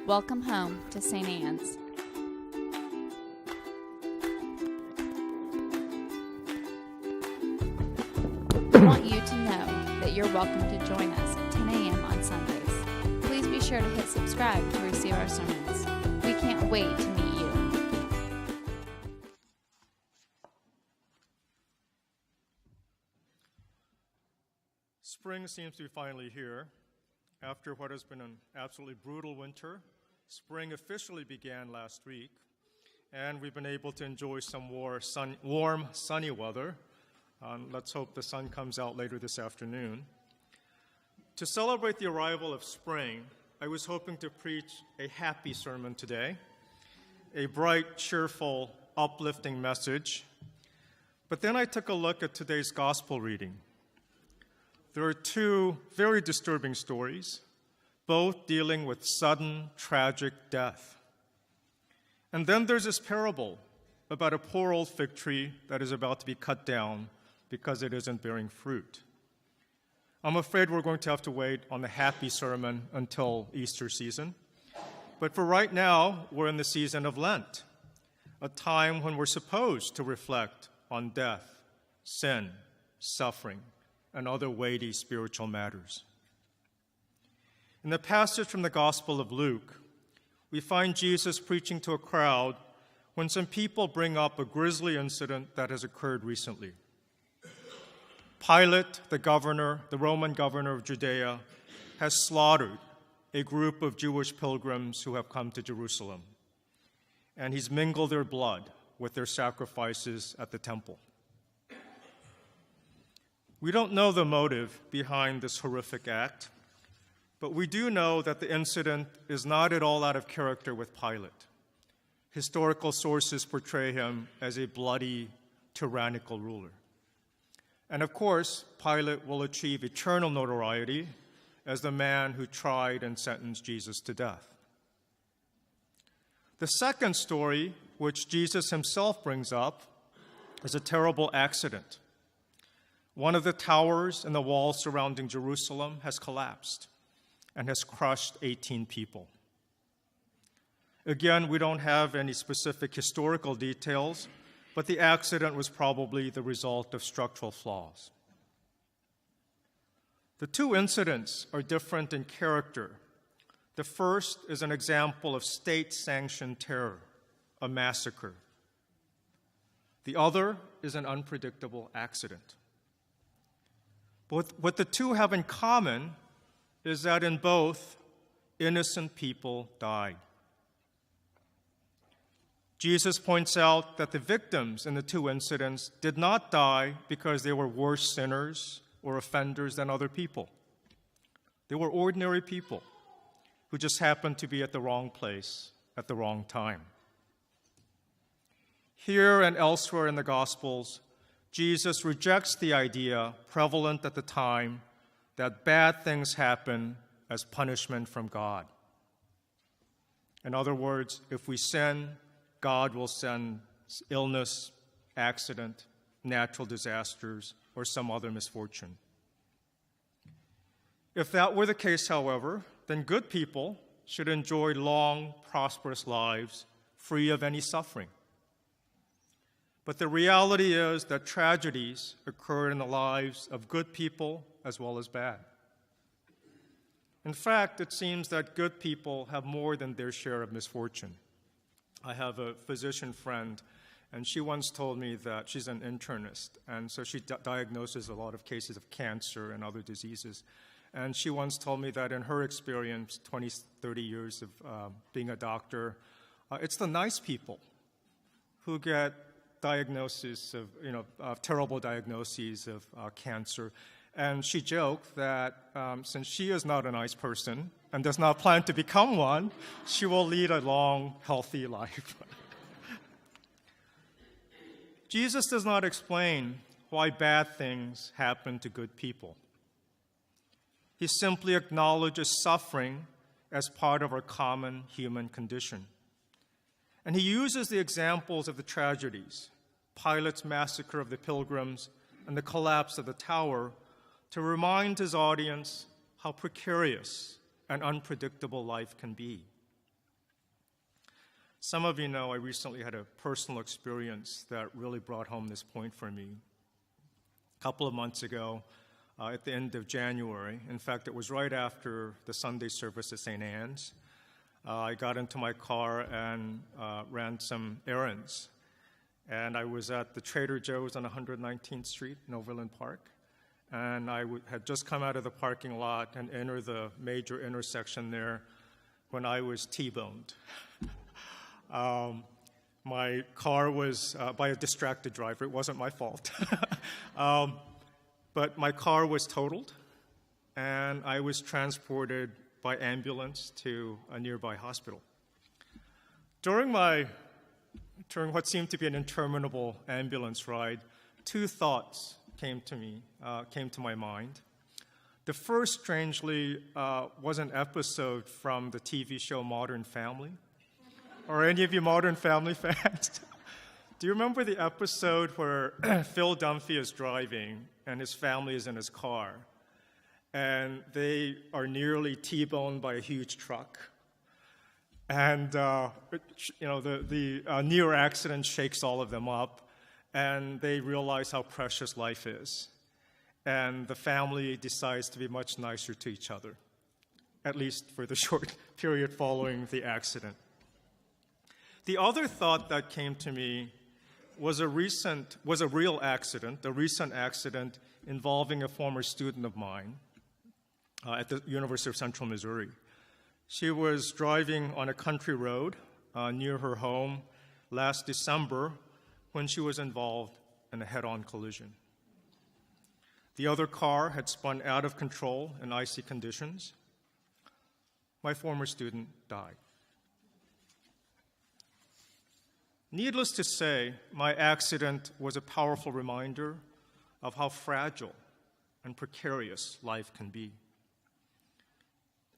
Welcome home to St. Anne's. We want you to know that you're welcome to join us at 10 a.m. on Sundays. Please be sure to hit subscribe to receive our sermons. We can't wait to meet you. Spring seems to be finally here. After what has been an absolutely brutal winter, spring officially began last week, and we've been able to enjoy some warm, sunny weather. Let's hope the sun comes out later this afternoon. To celebrate the arrival of spring, I was hoping to preach a happy sermon today, a bright, cheerful, uplifting message. But then I took a look at today's gospel reading. There are two very disturbing stories, both dealing with sudden, tragic death. And then there's this parable about a poor old fig tree that is about to be cut down because it isn't bearing fruit. I'm afraid we're going to have to wait on the happy sermon until Easter season. But for right now, we're in the season of Lent, a time when we're supposed to reflect on death, sin, suffering, and other weighty spiritual matters. In the passage from the Gospel of Luke, we find Jesus preaching to a crowd when some people bring up a grisly incident that has occurred recently. Pilate, the Roman governor of Judea, has slaughtered a group of Jewish pilgrims who have come to Jerusalem, and he's mingled their blood with their sacrifices at the temple. We don't know the motive behind this horrific act, but we do know that the incident is not at all out of character with Pilate. Historical sources portray him as a bloody, tyrannical ruler. And of course, Pilate will achieve eternal notoriety as the man who tried and sentenced Jesus to death. The second story, which Jesus himself brings up, is a terrible accident. One of the towers and the walls surrounding Jerusalem has collapsed and has crushed 18 people. Again, we don't have any specific historical details, but the accident was probably the result of structural flaws. The two incidents are different in character. The first is an example of state-sanctioned terror, a massacre. The other is an unpredictable accident. But what the two have in common is that in both, innocent people died. Jesus points out that the victims in the two incidents did not die because they were worse sinners or offenders than other people. They were ordinary people who just happened to be at the wrong place at the wrong time. Here and elsewhere in the Gospels, Jesus rejects the idea prevalent at the time that bad things happen as punishment from God. In other words, if we sin, God will send illness, accident, natural disasters, or some other misfortune. If that were the case, however, then good people should enjoy long, prosperous lives free of any suffering. But the reality is that tragedies occur in the lives of good people as well as bad. In fact, it seems that good people have more than their share of misfortune. I have a physician friend, and she once told me that she's an internist, and so she diagnoses a lot of cases of cancer and other diseases. And she once told me that in her experience, 20, 30 years of being a doctor, it's the nice people who get diagnoses of terrible diagnoses of cancer. And she joked that since she is not a nice person and does not plan to become one, she will lead a long, healthy life. Jesus does not explain why bad things happen to good people. He simply acknowledges suffering as part of our common human condition. And he uses the examples of the tragedies, Pilate's massacre of the pilgrims and the collapse of the tower, to remind his audience how precarious and unpredictable life can be. Some of you know I recently had a personal experience that really brought home this point for me. A couple of months ago, at the end of January, in fact, it was right after the Sunday service at St. Anne's, I got into my car and ran some errands. And I was at the Trader Joe's on 119th Street in Overland Park. And I had just come out of the parking lot and entered the major intersection there when I was T-boned. My car was by a distracted driver. It wasn't my fault. But my car was totaled, and I was transported by ambulance to a nearby hospital. During what seemed to be an interminable ambulance ride, two thoughts came to my mind. The first, strangely, was an episode from the TV show Modern Family. Are any of you Modern Family fans? Do you remember the episode where Phil Dunphy is driving and his family is in his car, and they are nearly T-boned by a huge truck? And the near accident shakes all of them up, and they realize how precious life is. And the family decides to be much nicer to each other, at least for the short period following the accident. The other thought that came to me was a real accident, a recent accident involving a former student of mine at the University of Central Missouri. She was driving on a country road near her home last December when she was involved in a head-on collision. The other car had spun out of control in icy conditions. My former student died. Needless to say, my accident was a powerful reminder of how fragile and precarious life can be.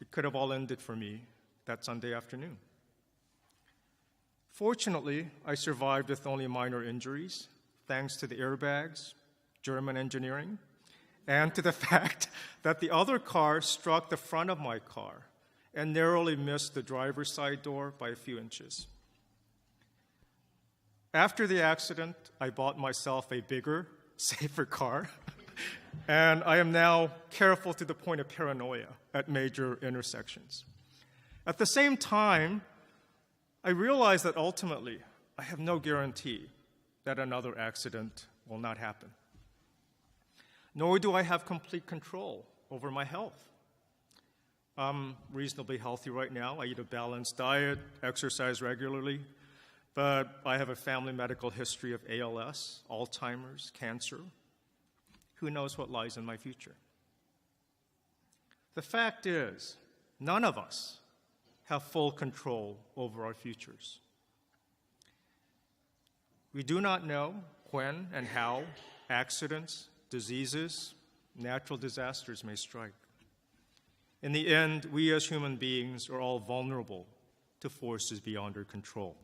It could have all ended for me that Sunday afternoon. Fortunately, I survived with only minor injuries, thanks to the airbags, German engineering, and to the fact that the other car struck the front of my car and narrowly missed the driver's side door by a few inches. After the accident, I bought myself a bigger, safer car, and I am now careful to the point of paranoia at major intersections. At the same time, I realize that ultimately, I have no guarantee that another accident will not happen. Nor do I have complete control over my health. I'm reasonably healthy right now. I eat a balanced diet, exercise regularly, but I have a family medical history of ALS, Alzheimer's, cancer. Who knows what lies in my future? The fact is, none of us have full control over our futures. We do not know when and how accidents, diseases, natural disasters may strike. In the end, we as human beings are all vulnerable to forces beyond our control.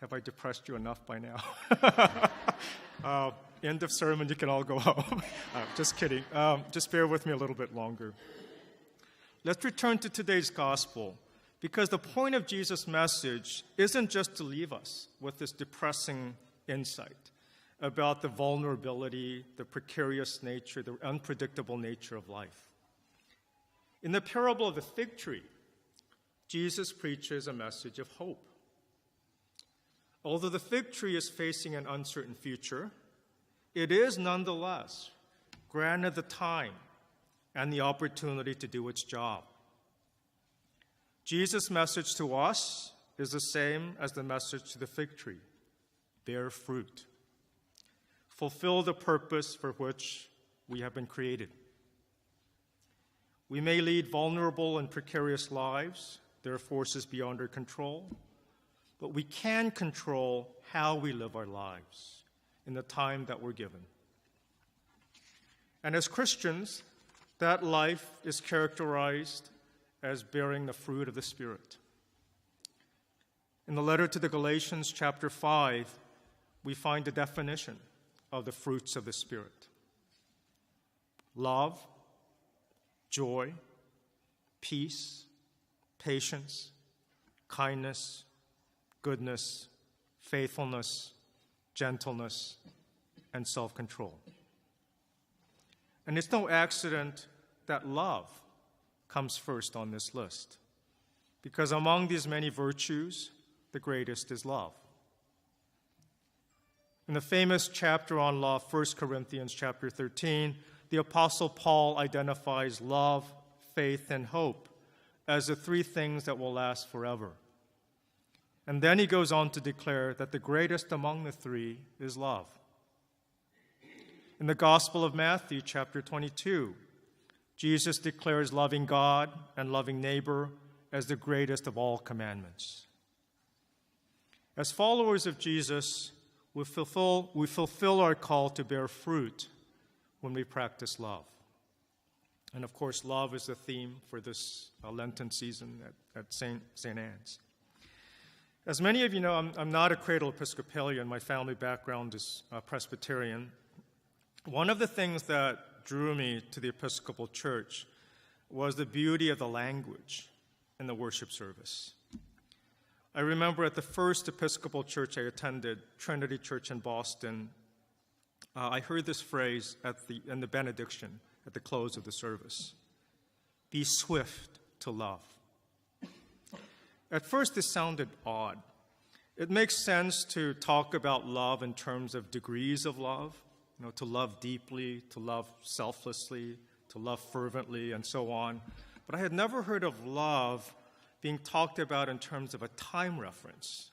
Have I depressed you enough by now? End of sermon, you can all go home. Just kidding. Just bear with me a little bit longer. Let's return to today's gospel, because the point of Jesus' message isn't just to leave us with this depressing insight about the vulnerability, the precarious nature, the unpredictable nature of life. In the parable of the fig tree, Jesus preaches a message of hope. Although the fig tree is facing an uncertain future, it is nonetheless granted the time and the opportunity to do its job. Jesus' message to us is the same as the message to the fig tree: bear fruit. Fulfill the purpose for which we have been created. We may lead vulnerable and precarious lives. There are forces beyond our control. But we can control how we live our lives in the time that we're given. And as Christians, that life is characterized as bearing the fruit of the Spirit. In the letter to the Galatians, chapter 5, we find a definition of the fruits of the Spirit: love, joy, peace, patience, kindness, goodness, faithfulness, gentleness, and self-control. And it's no accident that love comes first on this list, because among these many virtues, the greatest is love. In the famous chapter on love, 1 Corinthians chapter 13, the Apostle Paul identifies love, faith, and hope as the three things that will last forever. And then he goes on to declare that the greatest among the three is love. In the Gospel of Matthew, chapter 22, Jesus declares loving God and loving neighbor as the greatest of all commandments. As followers of Jesus, we fulfill our call to bear fruit when we practice love. And of course, love is the theme for this Lenten season at St. Anne's. As many of you know, I'm not a cradle Episcopalian. My family background is Presbyterian. One of the things that drew me to the Episcopal Church was the beauty of the language in the worship service. I remember at the first Episcopal church I attended, Trinity Church in Boston, I heard this phrase in the benediction at the close of the service: be swift to love. At first, this sounded odd. It makes sense to talk about love in terms of degrees of love, to love deeply, to love selflessly, to love fervently, and so on. But I had never heard of love being talked about in terms of a time reference,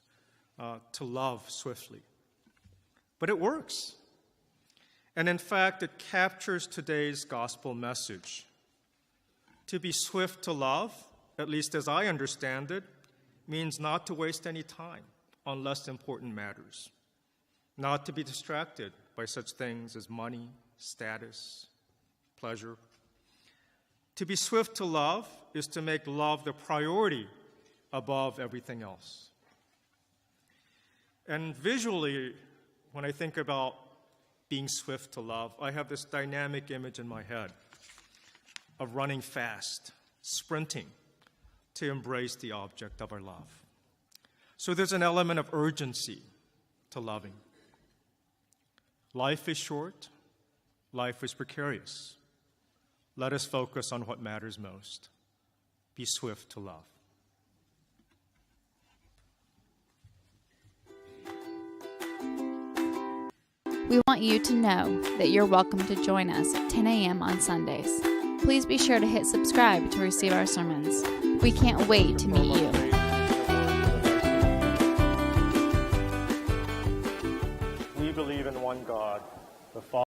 to love swiftly. But it works. And in fact, it captures today's gospel message. To be swift to love, at least as I understand it, means not to waste any time on less important matters, not to be distracted by such things as money, status, pleasure. To be swift to love is to make love the priority above everything else. And visually, when I think about being swift to love, I have this dynamic image in my head of running fast, sprinting to embrace the object of our love. So there's an element of urgency to loving. Life is short, life is precarious. Let us focus on what matters most. Be swift to love. We want you to know that you're welcome to join us at 10 a.m. on Sundays. Please be sure to hit subscribe to receive our sermons. We can't wait to meet you. We believe in one God, the Father.